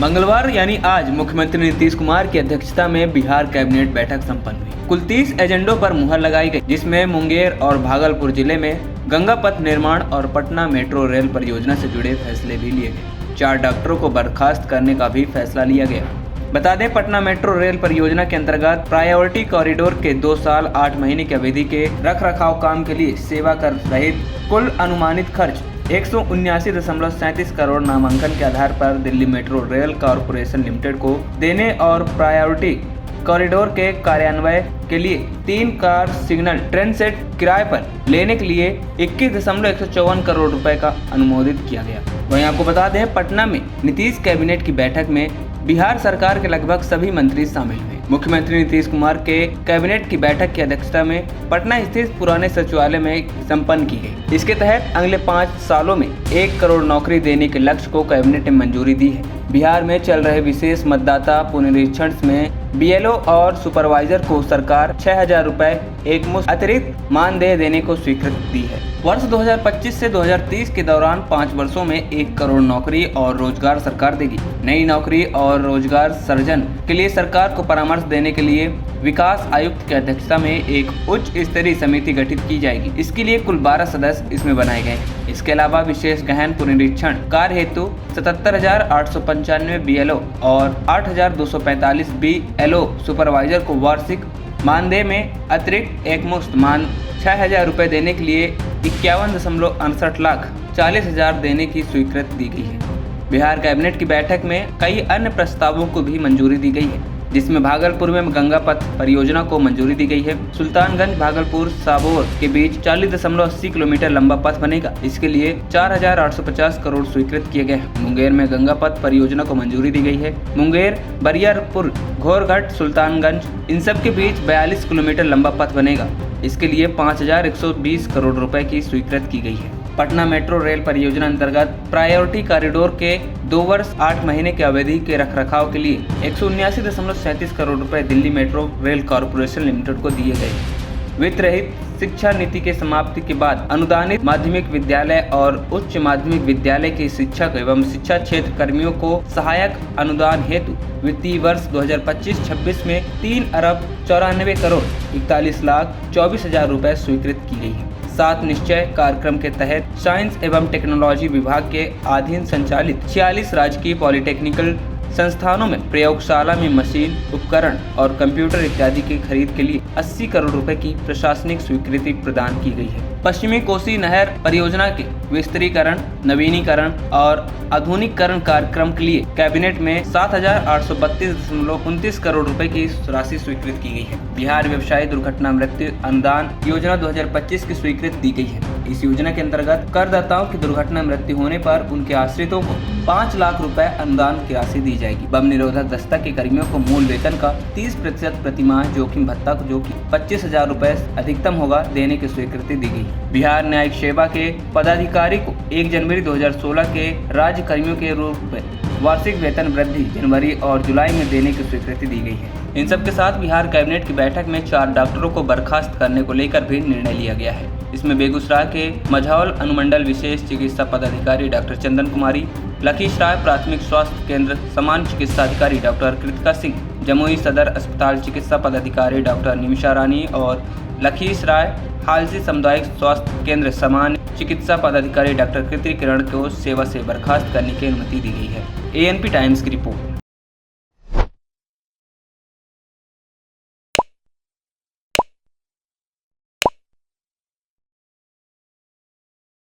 मंगलवार यानी आज मुख्यमंत्री नीतीश कुमार की अध्यक्षता में बिहार कैबिनेट बैठक संपन्न हुई। कुल 30 एजेंडों पर मुहर लगाई गई, जिसमें मुंगेर और भागलपुर जिले में गंगा पथ निर्माण और पटना मेट्रो रेल परियोजना से जुड़े फैसले भी लिए गए। 4 डॉक्टरों को बर्खास्त करने का भी फैसला लिया गया। बता दें, पटना मेट्रो रेल परियोजना के अंतर्गत प्रायोरिटी कॉरिडोर के 2 साल 8 महीने की अवधि के रखरखाव काम के लिए सेवा कर रहित कुल अनुमानित खर्च 179.37 करोड़ नामांकन के आधार पर Delhi metro rail corporation limited को देने और प्रायोरिटी कॉरिडोर के कार्यान्वयन के लिए 3 कार सिग्नल ट्रेन सेट किराए पर लेने के लिए 21.154 करोड़ रुपए का अनुमोदित किया गया। वहीं आपको बता दें, पटना में नीतीश कैबिनेट की बैठक में बिहार सरकार के लगभग सभी मंत्री शामिल हुए। मुख्यमंत्री नीतीश कुमार के कैबिनेट की बैठक की अध्यक्षता में पटना स्थित पुराने सचिवालय में संपन्न की गई। इसके तहत अगले 5 सालों में 1 करोड़ नौकरी देने के लक्ष्य को कैबिनेट ने मंजूरी दी है। बिहार में चल रहे विशेष मतदाता पुनरीक्षण में BLO और सुपरवाइजर को सरकार 6,000 रुपए एक मुश्त अतिरिक्त मानदेय देने को स्वीकृति दी है। वर्ष 2025 से 2030 के दौरान 5 वर्षों में 1 करोड़ नौकरी और रोजगार सरकार देगी। नई नौकरी और रोजगार सृजन के लिए सरकार को परामर्श देने के लिए विकास आयुक्त की अध्यक्षता में एक उच्च स्तरीय समिति गठित की जाएगी। इसके लिए कुल 12 सदस्य इसमें बनाए गए हैं। इसके अलावा विशेष गहन पुनरीक्षण कार्य हेतु 77,895 BLO और 8,245 BLO सुपरवाइजर को वार्षिक मानदेय में अतिरिक्त एक मुश्त मान 6,000 रुपए देने के लिए 51.68 लाख 40,000 देने की स्वीकृति दी गई है। बिहार कैबिनेट की बैठक में कई अन्य प्रस्तावों को भी मंजूरी दी गई है, जिसमें भागलपुर में गंगा पथ परियोजना को मंजूरी दी गई है। सुल्तानगंज भागलपुर साबोर के बीच 40.80 किलोमीटर लंबा पथ बनेगा। इसके लिए 4,850 करोड़ स्वीकृत किए गए हैं। मुंगेर में गंगा पथ परियोजना को मंजूरी दी गई है। मुंगेर, बरियारपुर, घोरघट, सुल्तानगंज इन सब के बीच 42 किलोमीटर लंबा पथ बनेगा। इसके लिए 5,120 करोड़ रुपए की स्वीकृति की गई है। पटना मेट्रो रेल परियोजना अंतर्गत प्रायोरिटी कॉरिडोर के 2 वर्ष 8 महीने की अवधि के रखरखाव के लिए 179.37 करोड़ रुपए Delhi metro rail corporation limited को दिए गए। वित्त रहित शिक्षा नीति के समाप्ति के बाद अनुदानित माध्यमिक विद्यालय और उच्च माध्यमिक विद्यालय के शिक्षक एवं शिक्षा क्षेत्र कर्मियों को सहायक अनुदान हेतु वित्तीय वर्ष 2025-26 में 3 अरब 94 करोड़ 41 लाख 24 हजार रुपए स्वीकृत की गई है। 7 निश्चय कार्यक्रम के तहत साइंस एवं टेक्नोलॉजी विभाग के अधीन संचालित 46 राजकीय पॉलिटेक्निकल संस्थानों में प्रयोगशाला में मशीन, उपकरण और कंप्यूटर इत्यादि की खरीद के लिए 80 करोड़ रुपए की प्रशासनिक स्वीकृति प्रदान की गई है। पश्चिमी कोसी नहर परियोजना के विस्तारीकरण, नवीनीकरण और आधुनिकीकरण कार्यक्रम के लिए कैबिनेट में 7,832.29 करोड़ रुपए की राशि स्वीकृत की गई है। बिहार व्यवसायी दुर्घटना मृत्यु अनुदान योजना 2025 की स्वीकृति दी गई है। इस योजना के अंतर्गत करदाताओं की दुर्घटना मृत्यु होने पर उनके आश्रितों को 5 लाख रुपए अनुदान की राशि दी जाएगी। बम निरोधक दस्ता के कर्मियों को मूल वेतन का 30% प्रतिमाह जोखिम भत्ता जो कि 25,000 रुपए अधिकतम होगा देने की स्वीकृति दी गई। बिहार न्यायिक सेवा के पदाधिकारी को 1 जनवरी 2016 के राज्य कर्मियों के रूप में वार्षिक वेतन वृद्धि जनवरी और जुलाई में देने की स्वीकृति दी गई है। इन सब के साथ बिहार कैबिनेट की बैठक में 4 डॉक्टरों को बर्खास्त करने को लेकर भी निर्णय लिया गया है। इसमें बेगूसराय के मझौल अनुमंडल विशेष चिकित्सा पदाधिकारी डॉक्टर चंदन कुमारी, लखीसराय प्राथमिक स्वास्थ्य केंद्र सामान्य चिकित्सा अधिकारी डॉक्टर कृतिका सिंह, जमुई सदर अस्पताल चिकित्सा पदाधिकारी डॉक्टर निमिषा रानी और लखीसराय हालसी सामुदायिक स्वास्थ्य केंद्र सामान्य चिकित्सा पदाधिकारी डॉक्टर कृति किरण को सेवा से बर्खास्त करने की अनुमति दी गई है। ANP टाइम्स की रिपोर्ट।